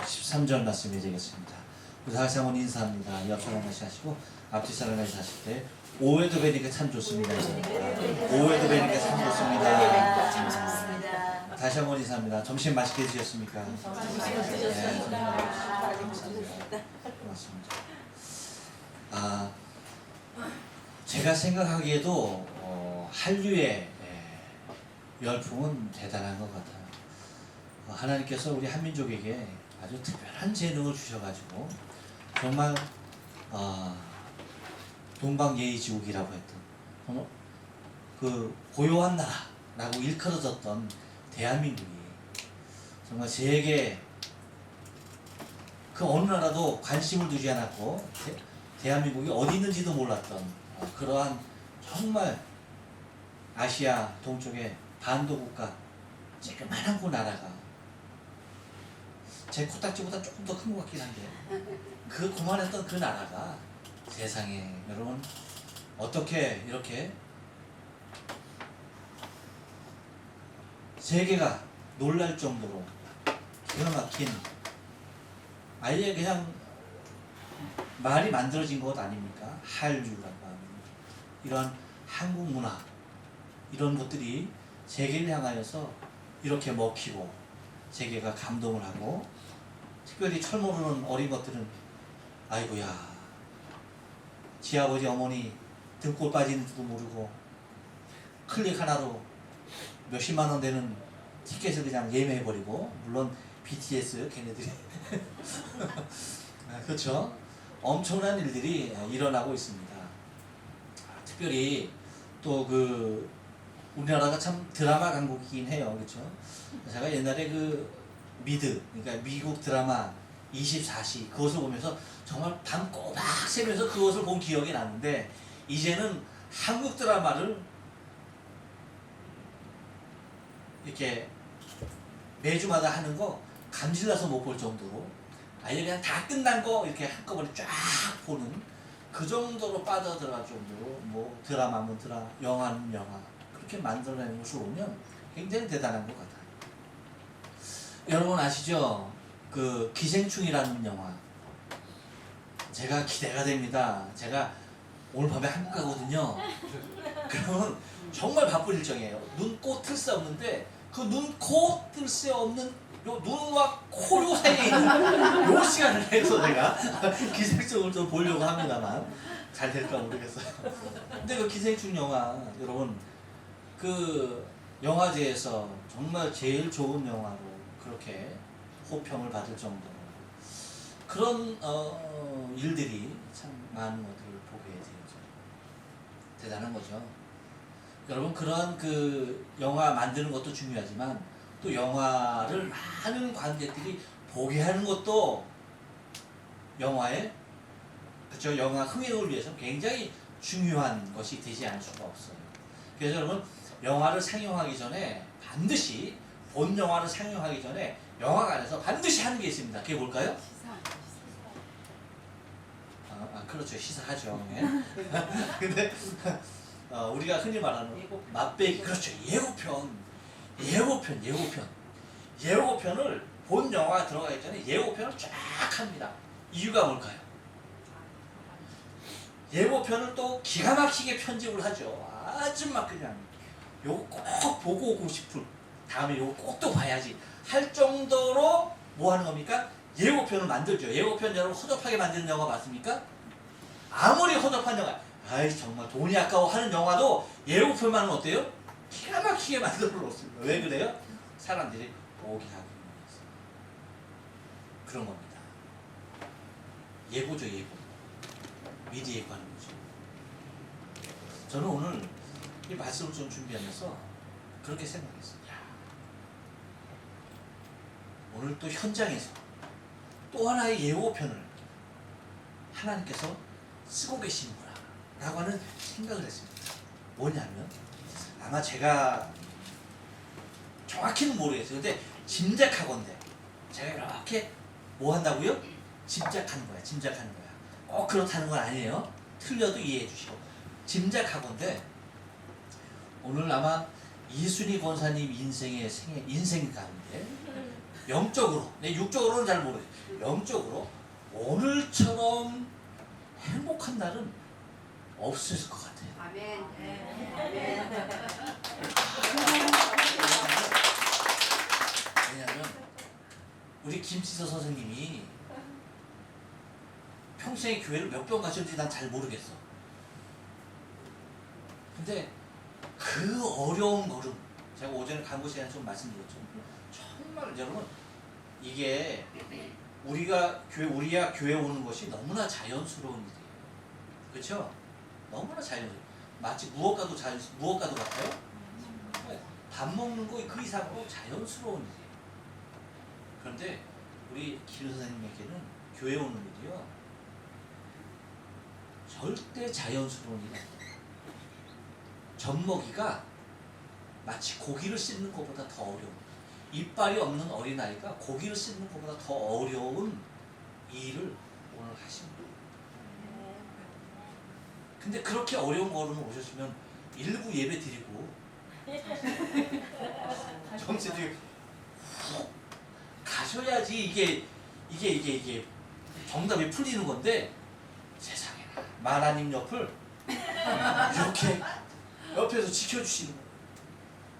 13절 말씀이 되겠습니다. 우리 다시 한번 인사합니다. 옆 사람 같이 하시고 앞뒤 사람 같이 하실 때 오해도 뵈니까 참 좋습니다. 오해도 뵈니까 참 좋습니다. 다시 한번 인사합니다. 점심 맛있게 드셨습니까? 네, 고맙습니다. 제가 생각하기에도 한류의 열풍은 대단한 것 같아요. 하나님께서 우리 한민족에게 아주 특별한 재능을 주셔가지고 정말 동방예의지국이라고 했던 그 고요한 나라라고 일컬어졌던 대한민국이 정말 세계 그 어느 나라도 관심을 두지 않았고 대한민국이 어디 있는지도 몰랐던 그러한 정말 아시아 동쪽의 반도 국가 조그만한 그 나라가 제 코딱지보다 조금 더 큰 것 같긴 한데 그 고만했던 그 나라가 세상에 여러분 어떻게 이렇게 세계가 놀랄 정도로 기가 막힌 아예 그냥 말이 만들어진 것 아닙니까? 한류라고 하는 이런 한국 문화 이런 것들이 세계를 향하여서 이렇게 먹히고 세계가 감동을 하고 특별히 철 모르는 어린 것들은 아이고야 지아버지 어머니 등골 빠지는지도 모르고 클릭 하나로 몇십만 원 되는 티켓을 그냥 예매해버리고 물론 BTS 걔네들이 그렇죠? 엄청난 일들이 일어나고 있습니다. 특별히 또 그 우리나라가 참 드라마 강국이긴 해요. 그렇죠? 제가 옛날에 그 미드 그러니까 미국 드라마 24시 그것을 보면서 정말 밤 꼬박 새면서 그것을 본 기억이 나는데 이제는 한국 드라마를 이렇게 매주마다 하는 거 감질나서 못 볼 정도로 아예 그냥 다 끝난 거 이렇게 한꺼번에 쫙 보는 그 정도로 빠져들어갈 정도로 뭐 드라마면 드라마, 영화는 영화 그렇게 만들어내는 것을 보면 굉장히 대단한 것 같아요. 여러분 아시죠? 그 기생충이라는 영화 제가 기대가 됩니다. 제가 오늘 밤에 한국 가거든요. 그러면 정말 바쁠 일정이에요. 눈, 코, 뜰 새 없는데 그 눈, 코, 뜰 새 없는 요 눈과 코 요 사이에 있는 요 시간을 내서 제가 기생충을 좀 보려고 합니다만 잘 될까 모르겠어요. 근데 그 기생충 영화 여러분 그 영화제에서 정말 제일 좋은 영화로 그렇게 호평을 받을 정도로 그런 일들이 참 많은 것들을 보게 되죠. 대단한 거죠. 여러분 그러한 그 영화 만드는 것도 중요하지만 또 영화를 많은 관객들이 보게 하는 것도 영화의 그쵸 영화 흥행을 위해서 굉장히 중요한 것이 되지 않을 수가 없어요. 그래서 여러분 영화를 상영하기 전에 반드시 본 영화를 상영하기 전에 영화관에서 반드시 하는 게 있습니다. 그게 뭘까요? 그렇죠. 시사하죠. 네. 근데 우리가 흔히 말하는 맛배기 그렇죠. 예고편을 본 영화가 들어가기 전에 예고편을 쫙 합니다. 이유가 뭘까요? 예고편을 또 기가 막히게 편집을 하죠. 아주 막 그냥 요거 꼭 보고 오고 싶은 다음에 요거 꼭 또 봐야지 할 정도로 뭐 하는 겁니까? 예고편을 만들죠. 예고편 여러분 허접하게 만드는 영화 맞습니까? 아무리 허접한 영화 아이 정말 돈이 아까워 하는 영화도 예고편만은 어때요? 기가 막히게 만들어 놓습니다. 왜 그래요? 사람들이 보게 하기 위해서 그런 겁니다. 예고죠. 예고 미리 예고하는 거죠. 저는 오늘 이 말씀을 좀 준비하면서 그렇게 생각했어요. 오늘 또 현장에서 또 하나의 예고편을 하나님께서 쓰고 계시는구나 라고 하는 생각을 했습니다. 뭐냐면 아마 제가 정확히는 모르겠어요. 근데 짐작하건대 제가 이렇게 뭐 한다고요? 짐작하는 거야. 꼭 그렇다는 건 아니에요. 틀려도 이해해 주시고 짐작하건대 오늘 아마 이순희 권사님 인생 가운데 영적으로, 내 육적으로는 잘 모르겠어요. 영적으로 오늘처럼 행복한 날은 없을 것 같아요. 아멘. 왜냐하면 우리 김치서 선생님이 평생에 교회를 몇 번 가셨는지 난 잘 모르겠어. 근데 그 어려운 걸음, 제가 오전에 간구 시간에 좀 말씀드렸죠. 정말 여러분, 이게 우리가 교회 오는 것이 너무나 자연스러운 일이에요. 그렇죠? 너무나 자연스러워. 마치 무엇과도 같아요. 밥 먹는 거 그 이상으로 자연스러운 일이에요. 그런데 우리 김 선생님에게는 교회 오는 일이요, 절대 자연스러운 일이 아니에요. 젖먹이가 마치 고기를 씹는 것보다 더 어려운, 이빨이 없는 어린아이가 고기를 씹는 것보다 더 어려운 일을 오늘 하십니다. 근데 그렇게 어려운 걸음 오셨으면 일부 예배 드리고 정신이 훅 가셔야지 이게 정답이 풀리는 건데, 세상에나 하나님 옆을 이렇게 옆에서 지켜주시는 거예요.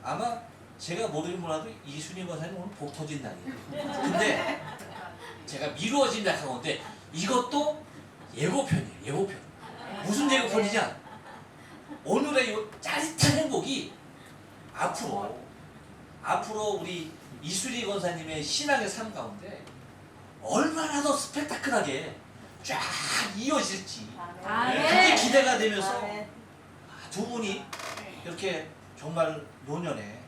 아마 제가 모르긴 몰라도 이순희 권사님 오늘 복 터진 날이에요. 근데 제가 미루어진 약한 건데 이것도 예고편이에요. 예고편. 무슨 예고편이냐? 오늘의 이 짜릿한 행복이 앞으로 우리 이수리 권사님의 신앙의 삶 가운데 얼마나 더 스펙타클하게 쫙 이어질지, 그게 기대가 되면서 두 분이 이렇게 정말 노년에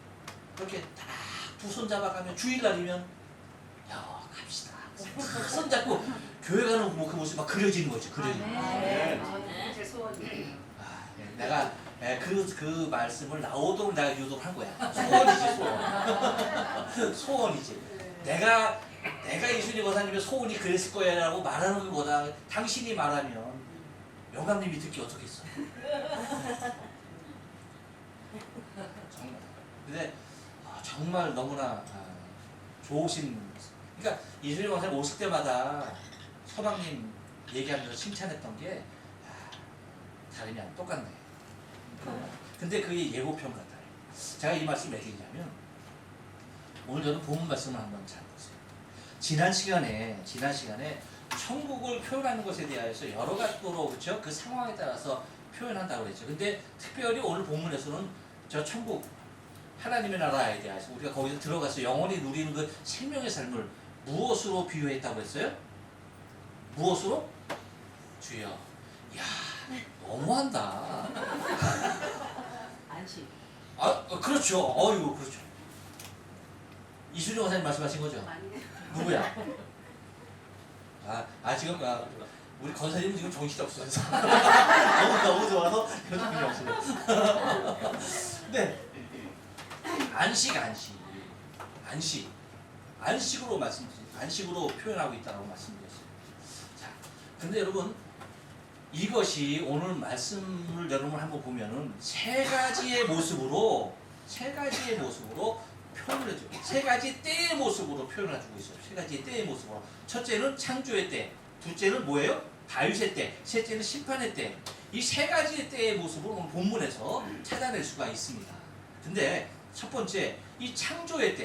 이렇게 딱 두 손 잡아가면 주일날이면 야 갑시다 손 잡고 교회 가는 그 모습이 막 그려지는 거죠. 그려지는 거죠. 제 소원이. 내가 그 말씀을 나오도록 내가 유도를 한 거야. 소원이지, 소원. 소원이지. 내가 이순희 권사님의 소원이 그랬을 거야라고 말하는 것보다 당신이 말하면 영감님이 듣기 어떻겠어. 정말. 근데 정말 너무나 좋으신, 그러니까 이순희 권사님 오실 때마다 서방님 얘기하면서 칭찬했던 게 다름이 안 똑같네. 근데 그게 예고편 같아요. 제가 이 말씀 왜 드리냐면, 오늘 저는 본문 말씀을 한번 잘 보세요. 지난 시간에 천국을 표현하는 것에 대해서 여러 가지로, 그렇죠? 그 상황에 따라서 표현한다고 그랬죠. 근데 특별히 오늘 본문에서는 저 천국, 하나님의 나라에 대해서 우리가 거기서 들어가서 영원히 누리는 그 생명의 삶을 무엇으로 비유했다고 했어요? 무엇으로? 주여. 야, 너무한다. 안식. 그렇죠. 어이구, 그렇죠. 이수정 권사님 말씀하신 거죠? 아니네. 누구야? 지금 우리 권사님은 지금 정신이 없어서 너무 좋아서 정신이 없어요. 네, 안식으로 표현하고 있다고 말씀드렸어요. 자, 근데 여러분, 이것이 오늘 말씀을 여러분 한번 보면은 세 가지의 모습으로 표현을 해줘요. 세 가지 때의 모습으로 표현을 해주고 있어요. 세 가지 때의 모습으로. 첫째는 창조의 때, 둘째는 뭐예요? 다윗의 때, 셋째는 심판의 때. 이 세 가지의 때의 모습을 오늘 본문에서 찾아낼 수가 있습니다. 근데 첫 번째, 이 창조의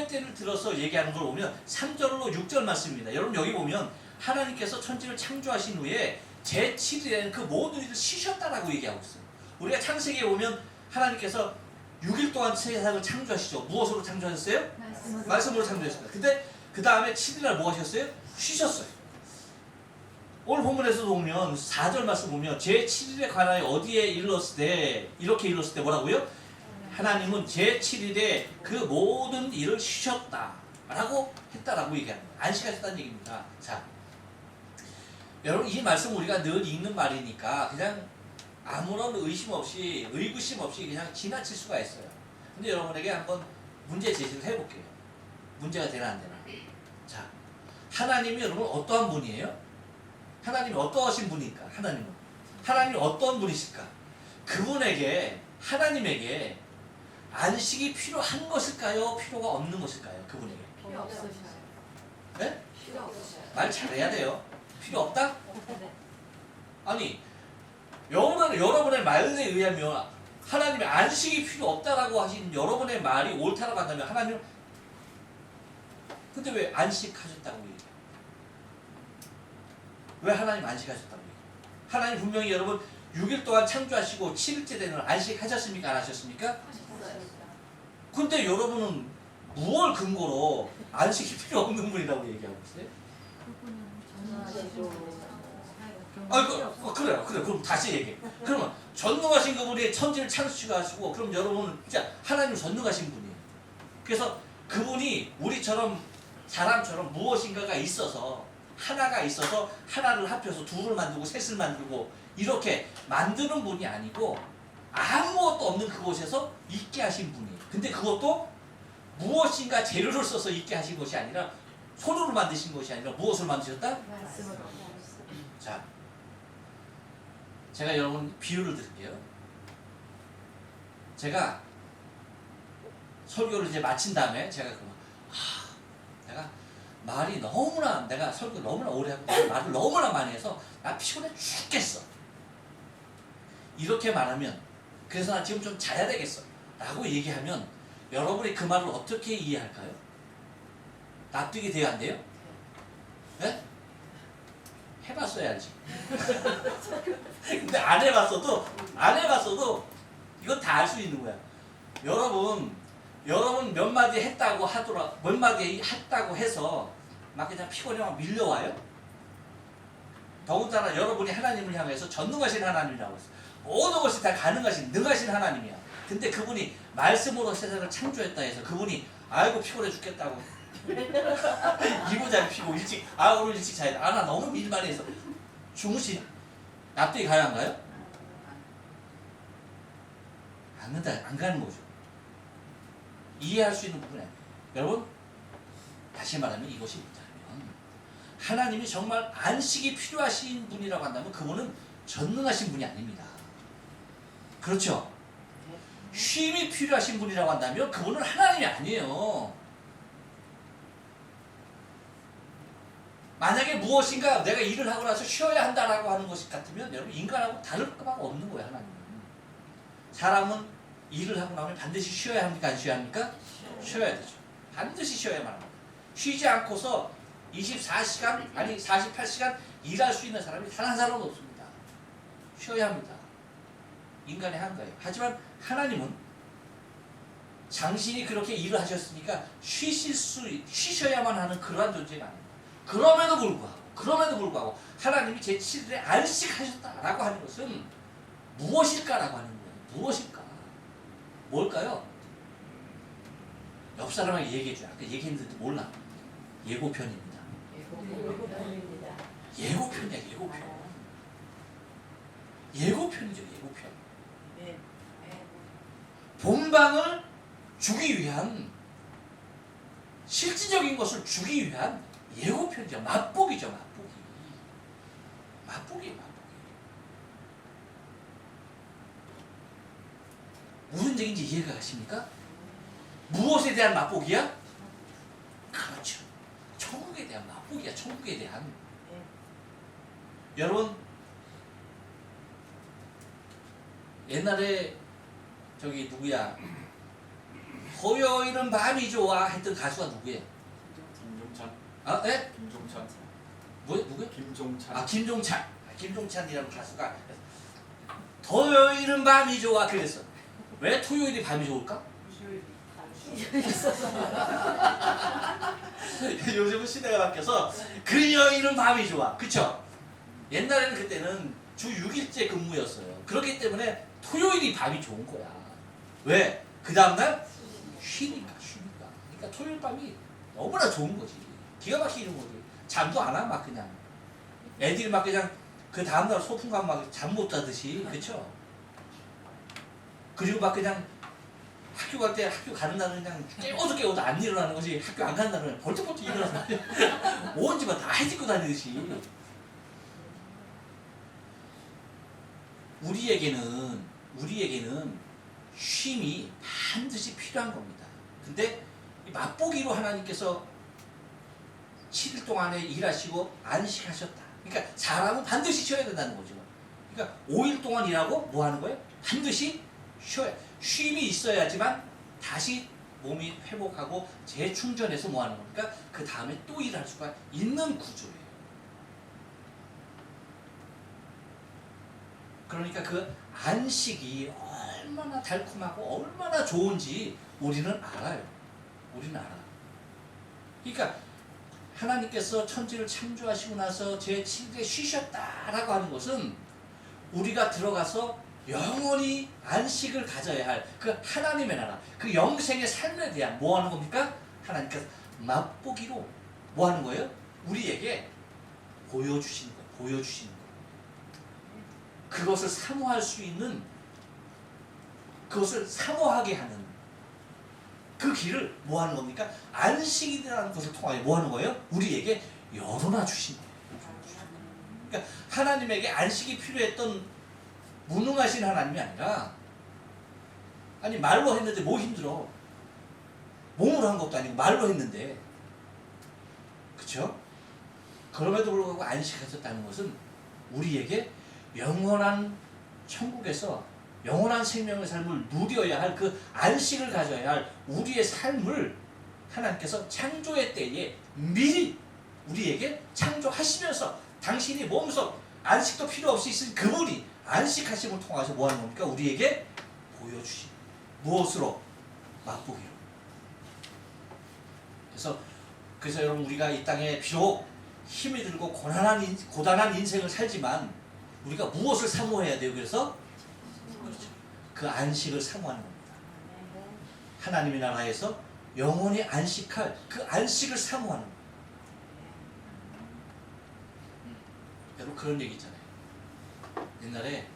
때를 들어서 얘기하는 걸 보면 3절로 6절 말씀입니다. 여러분 여기 보면 하나님께서 천지를 창조하신 후에 제7일에는 그 모든 일을 쉬셨다라고 얘기하고 있어요. 우리가 창세기에 보면 하나님께서 6일 동안 세상을 창조하시죠. 무엇으로 창조하셨어요? 말씀으로 창조하셨습니다. 근데 그 다음에 7일날 뭐 하셨어요? 쉬셨어요. 오늘 본문에서 보면 4절 말씀 보면 제7일에 관하여 어디에 이르렀을 때, 이렇게 이르렀을 때 뭐라고요? 하나님은 제7일에 그 모든 일을 쉬셨다 라고 했다라고 얘기합니다. 안식하셨다는 얘기입니다. 자, 여러분 이 말씀 우리가 늘 읽는 말이니까 그냥 아무런 의구심 없이 그냥 지나칠 수가 있어요. 근데 여러분에게 한번 문제 제시를 해볼게요. 문제가 되나 안 되나. 자, 하나님이 여러분 어떠한 분이에요? 하나님이 어떠하신 분일까? 하나님이 어떤 분이실까? 하나님에게 안식이 필요한 것일까요? 필요가 없는 것일까요? 그분에게. 필요 없으셔요. 네? 필요 없으셔요. 말 잘해야 돼요. 필요 없다? 네. 아니 여러분의 말에 의하면 하나님의 안식이 필요 없다라고 하신 여러분의 말이 옳다라고 한다면 하나님 근데 왜 안식하셨다고 얘기해요? 왜 하나님 안식하셨다고 얘기해요? 하나님 분명히 여러분 6일 동안 창조하시고 7일째 되는 안식하셨습니까? 안 하셨습니까? 하셨어요. 근데 여러분은 무엇을 근거로 안식이 필요 없는 분이라고 얘기하고 있어요? 그래요. 그럼 다시 얘기해. 그러면 전능하신 그분이 천지를 창조하시고 그럼 여러분은 진짜 하나님 전능하신 분이에요. 그래서 그분이 우리처럼 사람처럼 무엇인가가 있어서 하나가 있어서 하나를 합쳐서 둘을 만들고 셋을 만들고 이렇게 만드는 분이 아니고 아무것도 없는 그곳에서 있게 하신 분이에요. 근데 그것도 무엇인가 재료를 써서 있게 하신 것이 아니라 손으로 만드신 것이 아니라 무엇을 만드셨다? 말씀으로. 자, 제가 여러분 비유를 드릴게요. 제가 설교를 이제 마친 다음에 제가 내가 말이 너무나 내가 설교 너무나 오래 하고 말을 너무나 많이 해서 나 피곤해 죽겠어. 이렇게 말하면 그래서 나 지금 좀 자야 되겠어 라고 얘기하면 여러분이 그 말을 어떻게 이해할까요? 납득이 돼야 안 돼요? 네? 해봤어야 알지. 근데 안 해봤어도 이건 다 알 수 있는 거야. 여러분 몇 마디 했다고 하더라, 몇 마디 했다고 해서 막 그냥 피곤해 막 밀려와요? 더군다나 여러분이 하나님을 향해서 전능하신 하나님이라고 했어. 모든 것이 다 가능하신 능하신 하나님이야. 근데 그분이 말씀으로 세상을 창조했다 해서 그분이 아이고 피곤해 죽겠다고 이부자리 피고 일찍 오늘 일찍 자야 돼. 나 너무 일만 해서 주무신 납득이 가야 한가요? 안 가는 거죠. 이해할 수 있는 부분에 여러분 다시 말하면 이것이 뭐냐면 하나님이 정말 안식이 필요하신 분이라고 한다면 그분은 전능하신 분이 아닙니다. 그렇죠? 쉼이 필요하신 분이라고 한다면 그분은 하나님이 아니에요. 만약에 무엇인가 내가 일을 하고 나서 쉬어야 한다라고 하는 것이 같으면 여러분 인간하고 다를 바가 없는 거예요. 하나님은. 사람은 일을 하고 나면 반드시 쉬어야 합니까? 안 쉬어야 합니까? 쉬어야 되죠. 반드시 쉬어야만 합니다. 쉬지 않고서 24시간 아니 48시간 일할 수 있는 사람이 단 한 사람도 없습니다. 쉬어야 합니다. 인간의 한가예요. 하지만 하나님은 당신이 그렇게 일을 하셨으니까 쉬셔야만 하는 그러한 존재가 아닙니다. 그럼에도 불구하고 하나님이 제7일에 안식하셨다라고 하는 것은 무엇일까라고 하는 거예요. 무엇일까? 뭘까요? 옆 사람에게 얘기해줘요. 아까 얘기했는데 몰라. 예고편입니다. 예고편이야, 예고편. 예고편이죠, 예고편. 본방을 주기 위한 실질적인 것을 주기 위한 예고편이죠. 맛보기죠, 맛보기. 맛보기. 무슨 얘기인지 이해가 가십니까? 무엇에 대한 맛보기야? 그렇죠. 천국에 대한 맛보기야, 천국에 대한. 여러분, 옛날에 저기 누구야? 토요일은 밤이 좋아 했던 가수가 누구예요? 김종찬. 아, 네? 김종찬. 누구요? 김종찬. 김종찬. 김종찬이라는 가수가 토요일은 밤이 좋아 그랬어. 왜 토요일이 밤이 좋을까? 요즘은 시대가 바뀌어서 금요일은 밤이 좋아. 그쵸? 옛날에는 그때는 주 6일째 근무였어요. 그렇기 때문에 토요일이 밤이 좋은 거야. 왜? 그 다음날 쉬니까. 그러니까 토요일 밤이 너무나 좋은 거지. 기가 막히는 거지. 잠도 안 와, 막 그냥. 애들이 막 그냥 그 다음날 소풍 가면 막 잠 못 자듯이. 그쵸? 그리고 막 그냥 학교 갈 때 학교 가는 날은 그냥 깨워도 안 일어나는 거지. 학교 안 가는 날은 벌떡벌떡 일어나서 온 집안 다 해집고 다니듯이. 우리에게는 쉼이 반드시 필요한 겁니다. 근데 이 맛보기로 하나님께서 7일 동안에 일하시고 안식하셨다. 그러니까 사람은 반드시 쉬어야 된다는 거죠. 그러니까 5일 동안 일하고 뭐 하는 거예요? 반드시 쉬어야. 쉼이 있어야지만 다시 몸이 회복하고 재충전해서 뭐 하는 겁니까? 그 다음에 또 일할 수가 있는 구조예요. 그러니까 그 안식이 얼마나 달콤하고 얼마나 좋은지 우리는 알아요. 우리는 알아. 그러니까 하나님께서 천지를 창조하시고 나서 제7일에 쉬셨다라고 하는 것은 우리가 들어가서 영원히 안식을 가져야 할 그 하나님의 나라, 그 영생의 삶에 대한 뭐 하는 겁니까? 하나님께서 맛보기로 뭐 하는 거예요? 우리에게 보여주시는 거예요. 보여주시는 거예요. 그것을 사모할 수 있는, 그것을 사모하게 하는 그 길을 뭐 하는 겁니까? 안식이라는 것을 통하여 뭐 하는 거예요? 우리에게 열어놔 주신 거예요. 그러니까 하나님에게 안식이 필요했던 무능하신 하나님이 아니라, 아니 말로 했는데 뭐 힘들어? 몸으로 한 것도 아니고 말로 했는데, 그렇죠? 그럼에도 불구하고 안식하셨다는 것은 우리에게 영원한 천국에서 영원한 생명의 삶을 누려야 할 그 안식을 가져야 할 우리의 삶을 하나님께서 창조의 때에 미리 우리에게 창조하시면서 당신이 몸소 안식도 필요 없이 있으신 그분이 안식하심을 통해서 뭐 하는 겁니까? 우리에게 보여주신 무엇으로? 맛보기로. 그래서 여러분 우리가 이 땅에 비록 힘이 들고 고단한 인생을 살지만 우리가 무엇을 사모해야 돼요? 그래서 그렇죠. 그 안식을 사모하는 겁니다. 하나님의 나라에서 영원히 안식할 그 안식을 사모하는 겁니다. 여러분 그런 얘기 있잖아요. 옛날에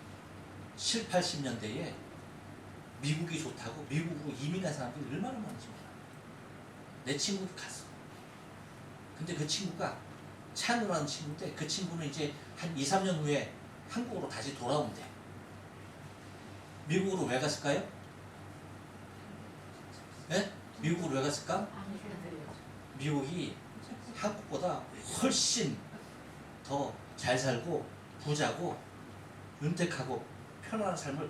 7, 80년대에 미국이 좋다고 미국으로 이민한 사람들이 얼마나 많은지 몰라. 내 친구도 갔어. 근데 그 친구가 찬우라는 친구인데 그 친구는 이제 한 2, 3년 후에 한국으로 다시 돌아온대. 미국으로 왜 갔을까요? 네? 미국으로 왜 갔을까? 미국이 한국보다 훨씬 더 잘 살고 부자고 윤택하고 편안한 삶을,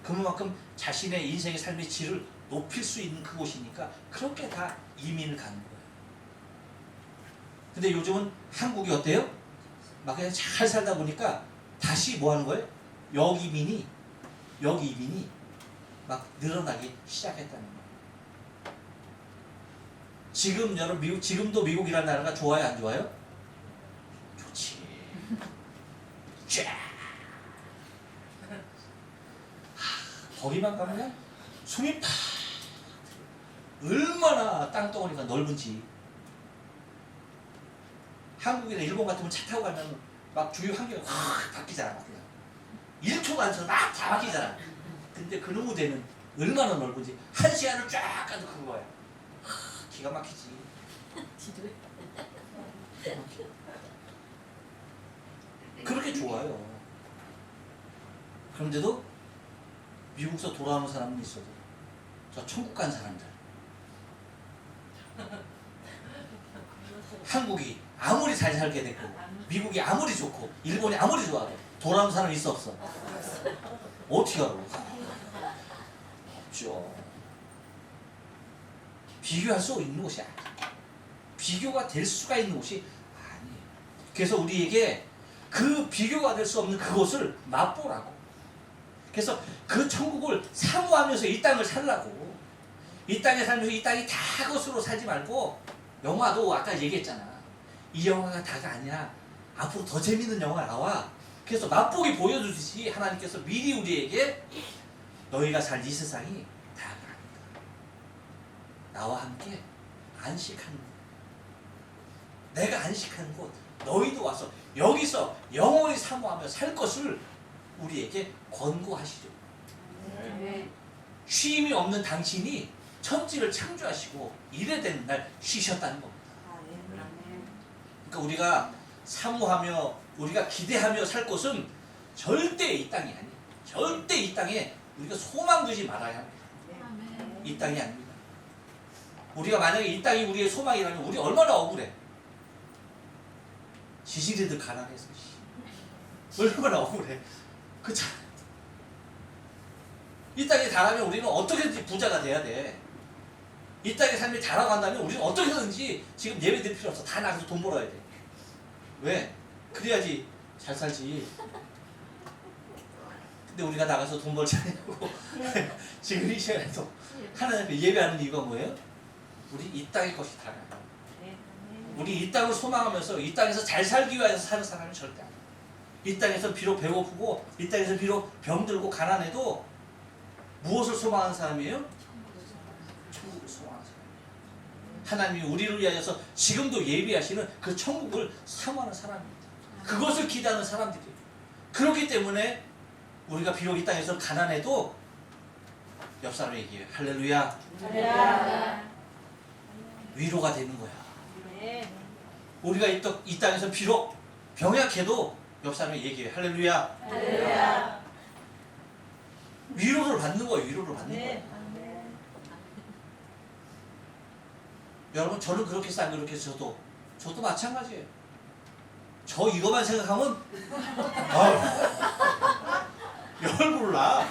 그만큼 자신의 인생의 삶의 질을 높일 수 있는 그곳이니까 그렇게 다 이민을 가는 거예요. 근데 요즘은 한국이 어때요? 막 그냥 잘 살다 보니까 다시 뭐 하는 거예요? 여기 이민이 막 늘어나기 시작했다는 거예요. 지금 여러분 지금도 미국이라는 나라가 좋아요, 안 좋아요? 좋지. 쫙. 거기만 가면 숨이 팍. 얼마나 땅덩어리가 넓은지. 한국이나 일본 같으면 차 타고 가면 막 주위 환경이 확 바뀌잖아. 막 그냥 1초도 안 쳐서 막 다 바뀌잖아. 근데 그놈의 데는 얼마나 넓은지 한 시간을 쫙 가도 그거야. 기가 막히지. 그렇게 좋아요. 그런데도 미국에서 돌아오는 사람은 있어도 저 천국 간 사람들, 한국이 아무리 잘 살게 됐고 미국이 아무리 좋고 일본이 아무리 좋아도 돌아오는 사람이 있어 없어? 어떻게 알아? 없죠. 비교할 수 있는 곳이 아니에요. 비교가 될 수가 있는 곳이 아니에요. 그래서 우리에게 그 비교가 될 수 없는 그곳을 맛보라고. 그래서 그 천국을 사모하면서 이 땅을 살라고. 이 땅에 살면서 이 땅이 다 것으로 살지 말고, 영화도 아까 얘기했잖아. 이 영화가 다가 아니라 앞으로 더 재밌는 영화가 나와. 그래서 맛보기 보여주듯이 하나님께서 미리 우리에게 너희가 살 이 세상이 다가 아니다. 나와 함께 안식하는 곳. 내가 안식하는 곳. 너희도 와서 여기서 영원히 사모하며 살 것을 우리에게 권고하시죠. 네. 쉼이 없는 당신이 천지를 창조하시고 이래 되는 날 쉬셨다는 겁니다. 그러니까 우리가 사모하며 우리가 기대하며 살 곳은 절대 이 땅이 아니에요. 절대 이 땅에 우리가 소망 두지 말아야 합니다. 아멘. 이 땅이 아닙니다. 우리가 만약에 이 땅이 우리의 소망이라면 우리 얼마나 억울해. 지지리들 가난해서 얼마나 억울해. 그렇잖아. 이 땅에 달하면 우리는 어떻게든지 부자가 돼야 돼. 이 땅의 삶이 달아간다면 우리는 어떻게든지 지금 예배 드릴 필요 없어. 다 나가서 돈 벌어야 돼. 왜? 그래야지 잘 살지. 근데 우리가 나가서 돈 벌지 않냐고. 지금 이 시간에도 하나님 앞에 예배하는 이유가 뭐예요? 우리 이 땅의 것이 달아요. 우리 이 땅을 소망하면서 이 땅에서 잘 살기 위해서 사는 사람이 절대 아니에요. 이 땅에서 비록 배고프고 이 땅에서 비록 병들고 가난해도 무엇을 소망하는 사람이에요? 천국을 소망하는 사람이에요. 하나님이 우리를 위하여서 지금도 예비하시는 그 천국을 사모하는 사람입니다. 그것을 기대하는 사람들이에요. 그렇기 때문에 우리가 비록 이 땅에서 가난해도 옆 사람에게 얘기해요. 할렐루야. 위로가 되는 거야. 우리가 이 땅에서 비록 병약해도 옆 사람에게 얘기해요. 할렐루야. 위로를 받는 거예요. 위로를 받는 거예요. 여러분 저는 그렇게 해서 안 그렇게 해서 저도 마찬가지예요. 저 이거만 생각하면 열불 나.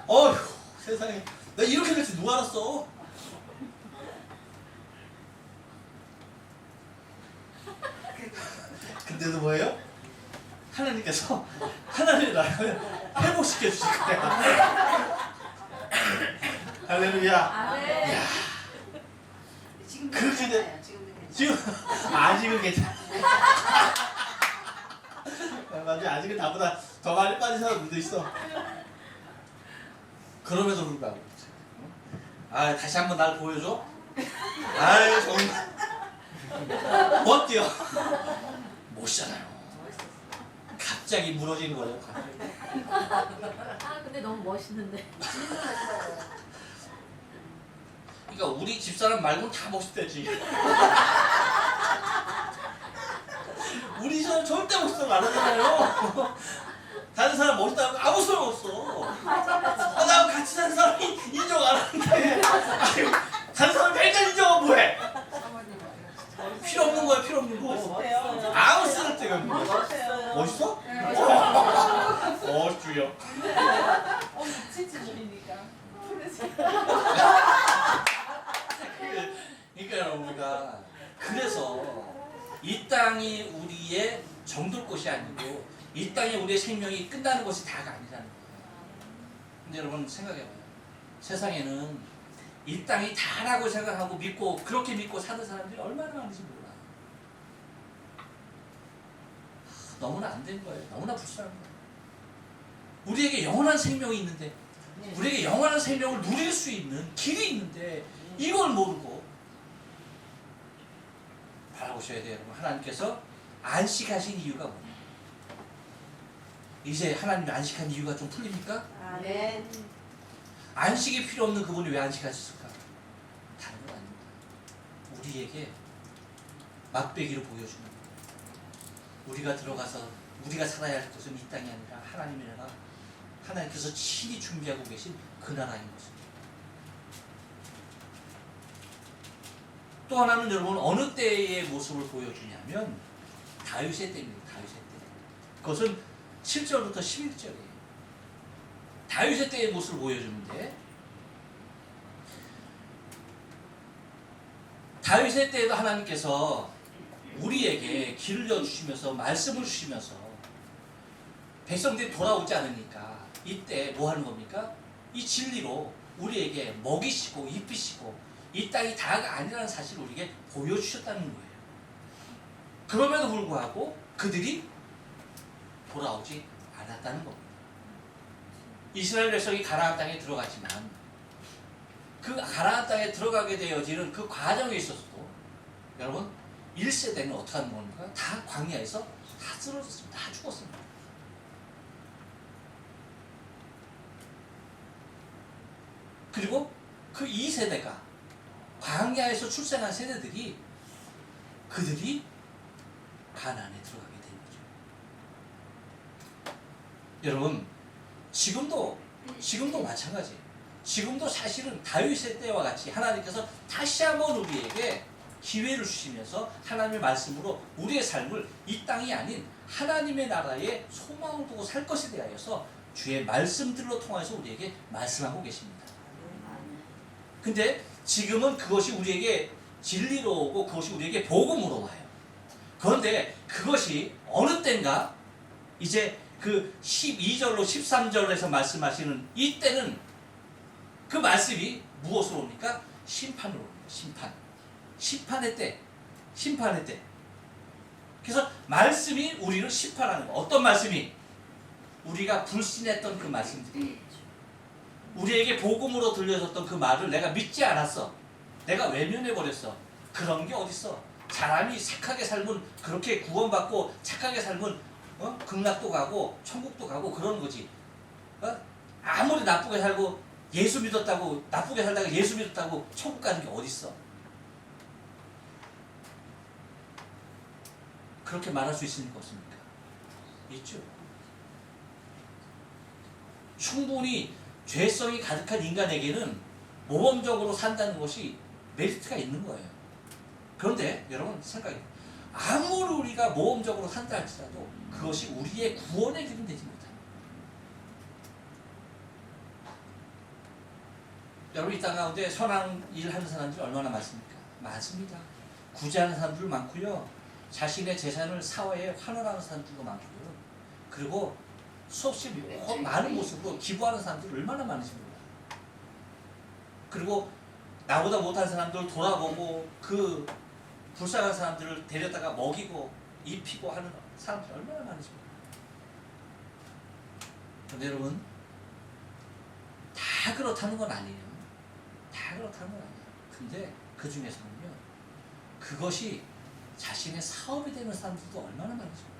어휴 세상에 나 이렇게 될지 누가 알았어. 근데도 뭐예요? 하나님께서 하나님의 나라를 회복시켜 주실 거야. 할렐루야. 지금 그렇게 돼. 지금 지금 아직은 괜찮아. 맞아. 아직은 나보다 더 많이 빠진 사람들도 있어. 그럼에도 불구하고 다시 한번 날 보여줘. 아유 정말 어때요? 못잖아요. 갑자기 무너지는 거예요. 갑자기. 근데 너무 멋있는데. 그러니까 우리 집사람 말고는 다 멋있대지. 우리 집사람 절대 멋있다고 안 하잖아요. 다른 사람 멋있다고 아무 소용 없어. 나하고 같이 사는 사람이 인정 안 하는데 아유, 다른 사람 맨날 인정하면 뭐해? 필요 없는 거야. 필요 없는 거. 아무 쓸데가 없는 거야. 멋있어? 주여. 그러니까 우리가 그래서 이 땅이 우리의 정들 곳이 아니고 이 땅에 우리의 생명이 끝나는 것이 다가 아니라는 거예요. 근데 여러분 생각해봐요. 세상에는 이 땅이 다라고 생각하고 믿고 그렇게 믿고 사는 사람들이 얼마나 많은지 몰라. 너무나 안 된 거예요. 너무나 불쌍한 거예요. 우리에게 영원한 생명이 있는데 우리에게 영원한 생명을 누릴 수 있는 길이 있는데 이걸 모르고 바라보셔야 돼요. 여러분. 하나님께서 안식하신 이유가 뭐냐? 이제 하나님이 안식한 이유가 좀 풀립니까? 안식이 필요 없는 그분이 왜 안식하셨을까? 다른 건 아닙니다. 우리에게 맛배기로 보여주는 거예요. 우리가 들어가서 우리가 살아야 할 것은 이 땅이 아니라 하나님의 나라, 하나님께서 친히 준비하고 계신 그 나라인 것입니다. 또 하나는 여러분 어느 때의 모습을 보여주냐면 다윗의 때입니다. 다윗의 때. 그것은 7절부터 11절이에요. 다윗의 때의 모습을 보여주는데 다윗의 때에도 하나님께서 우리에게 길을 여주시면서 말씀을 주시면서 백성들이 돌아오지 않으니까 이때 뭐 하는 겁니까? 이 진리로 우리에게 먹이시고 입히시고 이 땅이 다가 아니라는 사실을 우리에게 보여주셨다는 거예요. 그럼에도 불구하고 그들이 돌아오지 않았다는 겁니다. 이스라엘 백성이 가나안 땅에 들어갔지만 그 가나안 땅에 들어가게 되어지는 그 과정에 있어서도 여러분 1세대는 어떻게 하는 겁니까? 다 광야에서 다 쓰러졌습니다. 다 죽었습니다. 그리고 그 2세대가 광야에서 출생한 세대들이 그들이 가나안에 들어가게 된 거죠. 여러분 지금도 마찬가지. 지금도 사실은 다윗의 때와 같이 하나님께서 다시 한번 우리에게 기회를 주시면서 하나님의 말씀으로 우리의 삶을 이 땅이 아닌 하나님의 나라에 소망을 두고 살 것에 대하여서 주의 말씀들로 통해서 우리에게 말씀하고 계십니다. 근데 지금은 그것이 우리에게 진리로 오고 그것이 우리에게 복음으로 와요. 그런데 그것이 어느 때인가 이제 그 12절로 13절에서 말씀하시는 이때는 그 말씀이 무엇으로 옵니까? 심판으로 옵니다. 심판의 때. 그래서 말씀이 우리를 심판하는 거. 어떤 말씀이? 우리가 불신했던 그 말씀들이, 우리에게 복음으로 들려졌던 그 말을 내가 믿지 않았어. 내가 외면해버렸어. 그런 게 어딨어. 사람이 착하게 살면 그렇게 구원받고 착하게 살면 극락도 가고 천국도 가고 그러는 거지. 아무리 나쁘게 살고 예수 믿었다고, 나쁘게 살다가 예수 믿었다고 천국 가는 게 어딨어. 그렇게 말할 수 있습니까? 없습니까? 있죠. 충분히 죄성이 가득한 인간에게는 모범적으로 산다는 것이 메리트가 있는 거예요. 그런데 여러분 생각해요. 아무리 우리가 모범적으로 산다 할지라도 그것이 우리의 구원의 길은 되지 못합니다. 여러분 이 땅 가운데 선한 일 하는 사람들이 얼마나 많습니까? 많습니다. 구제하는 사람들도 많고요. 자신의 재산을 사회에 환원하는 사람들도 많고요. 그리고 수없이 많은 모습으로 기부하는 사람들이 얼마나 많으십니까? 그리고 나보다 못한 사람들을 돌아보고 그 불쌍한 사람들을 데려다가 먹이고 입히고 하는 사람들이 얼마나 많으십니까? 그런데 여러분 다 그렇다는 건 아니에요. 다 그렇다는 건 아니에요. 근데 그 중에서는요, 그것이 자신의 사업이 되는 사람들도 얼마나 많으십니까?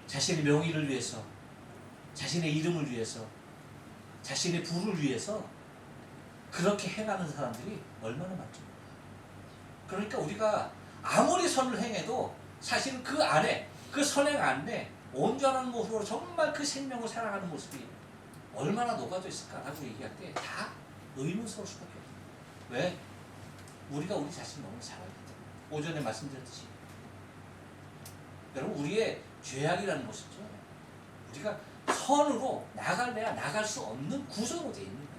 자신의 명의를 위해서, 자신의 이름을 위해서, 자신의 부를 위해서 그렇게 행하는 사람들이 얼마나 많죠. 그러니까 우리가 아무리 선을 행해도 사실 그 안에, 그 선행 안에 온전한 모습으로 정말 그 생명을 사랑하는 모습이 얼마나 녹아져 있을까라고 얘기할 때 다 의문스러울 수밖에 없어요. 왜? 우리가 우리 자신을 너무 잘 알기 때문에. 오전에 말씀드렸듯이 여러분 우리의 죄악이라는 것이죠. 우리가 선으로 나갈래야 나갈 수 없는 구조로 되어 있는 거예요.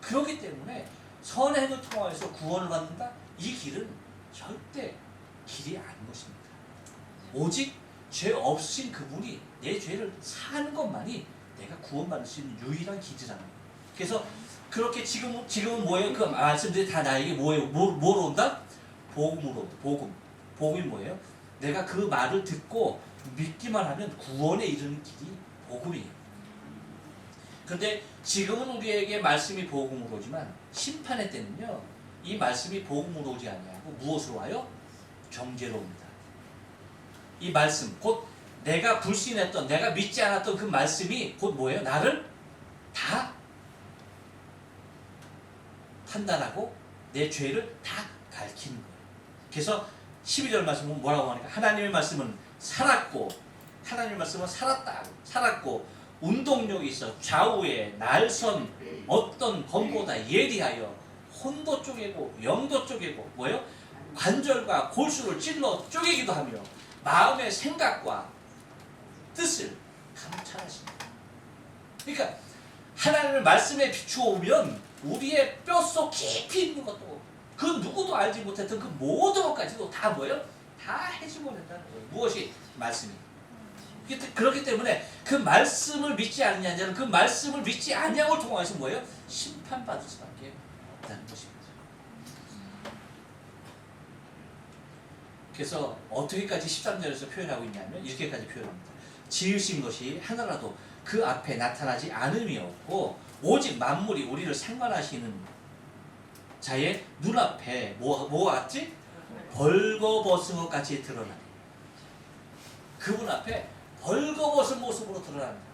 그렇기 때문에 선행을 통해서 구원을 받는다? 이 길은 절대 길이 아닌 것입니다. 오직 죄 없으신 그분이 내 죄를 사는 것만이 내가 구원받을 수 있는 유일한 길이라는 거예요. 그래서 그렇게 지금은 뭐예요? 그 말씀들이 다 나에게 뭐예요? 뭐로 온다? 복음으로. 복음이 뭐예요? 내가 그 말을 듣고 믿기만 하면 구원에 이르는 길이 복음이에요. 그런데 지금은 우리에게 말씀이 복음으로 오지만 심판의 때는요, 이 말씀이 복음으로 오지 아니하고 무엇으로 와요? 정죄로 옵니다. 이 말씀, 곧 내가 불신했던, 내가 믿지 않았던 그 말씀이 곧 뭐예요? 나를 다 판단하고 내 죄를 다 가리키는 거예요. 그래서 12절 말씀은 뭐라고 하니까 하나님의 말씀은 살았고, 하나님의 말씀은 살았고 운동력이 있어 좌우에 날선 어떤 검보다 예리하여 혼도 쪼개고 영도 쪼개고 뭐예요? 관절과 골수를 찔러 쪼개기도 하며 마음의 생각과 뜻을 감찰하십니다. 그러니까 하나님의 말씀에 비추어 보면 우리의 뼛속 깊이 있는 것도 그 누구도 알지 못했던 그 모든 것까지도 다 뭐예요? 다 해집어낸다는 거예요. 무엇이? 말씀이. 그렇기 때문에 그 말씀을 믿지 않느냐는 자는 그 말씀을 믿지 않냐고 통해서 뭐예요? 심판받을 수밖에 없다는 것입니다. 그래서 어떻게까지 13절에서 표현하고 있냐면 이렇게까지 표현합니다. 지으신 것이 하나라도 그 앞에 나타나지 않음이 없고 오직 만물이 우리를 상관하시는 자의 눈앞에 뭐가 같지? 벌거벗은 것 같이 드러나네. 그분 앞에 벌거벗은 모습으로 드러납니다.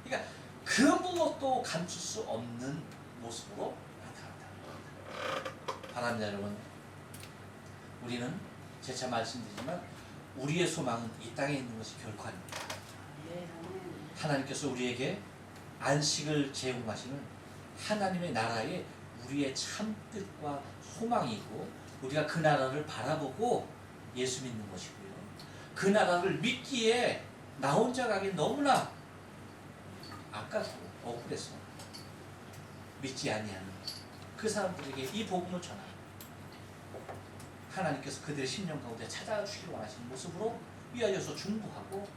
그러니까 그 무엇도 감출 수 없는 모습으로 나타난다. 바랍니다, 여러분. 우리는 재차 말씀드리지만 우리의 소망은 이 땅에 있는 것이 결코 아닙니다. 하나님께서 우리에게 안식을 제공하시는 하나님의 나라에 우리의 참 뜻과 소망이고, 우리가 그 나라를 바라보고 예수 믿는 것이고요. 그 나라를 믿기에 나 혼자 가기 너무나 아깝고 억울해서 믿지 아니하는 그 사람들에게 이 복음을 전하는, 하나님께서 그들의 심령 가운데 찾아주시기 원하시는 모습으로 위하여서 중보하고,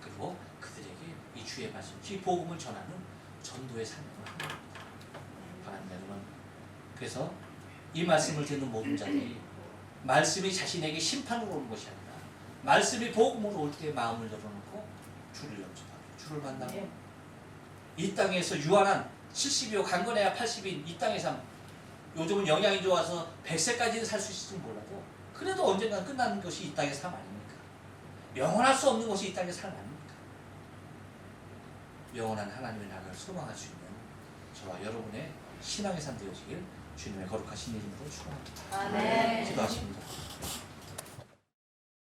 그리고 그들에게 이 주의 말씀, 이 복음을 전하는 전도의 사명을 합니다. 바랍니다, 여러분. 그래서 이 말씀을 듣는 모든 자들이 말씀이 자신에게 심판으로 오는 것이 아니라 말씀이 복음으로 올 때 마음을 열어놓고 주를 영접하고 주를 만나고, 이 땅에서 유한한 70이요 강건해야 80인 이 땅에서, 요즘은 영양이 좋아서 100세까지는 살 수 있을지 몰라도 그래도 언젠가 끝나는 것이 이 땅의 삶 아닙니까? 영원할 수 없는 것이 이 땅의 삶 아닙니까? 영원한 하나님의 나라를 소망할 수 있는 저와 여러분의 신앙의 삶 되어지길 주님의 거룩하신 이름으로 축원합니다. 아멘.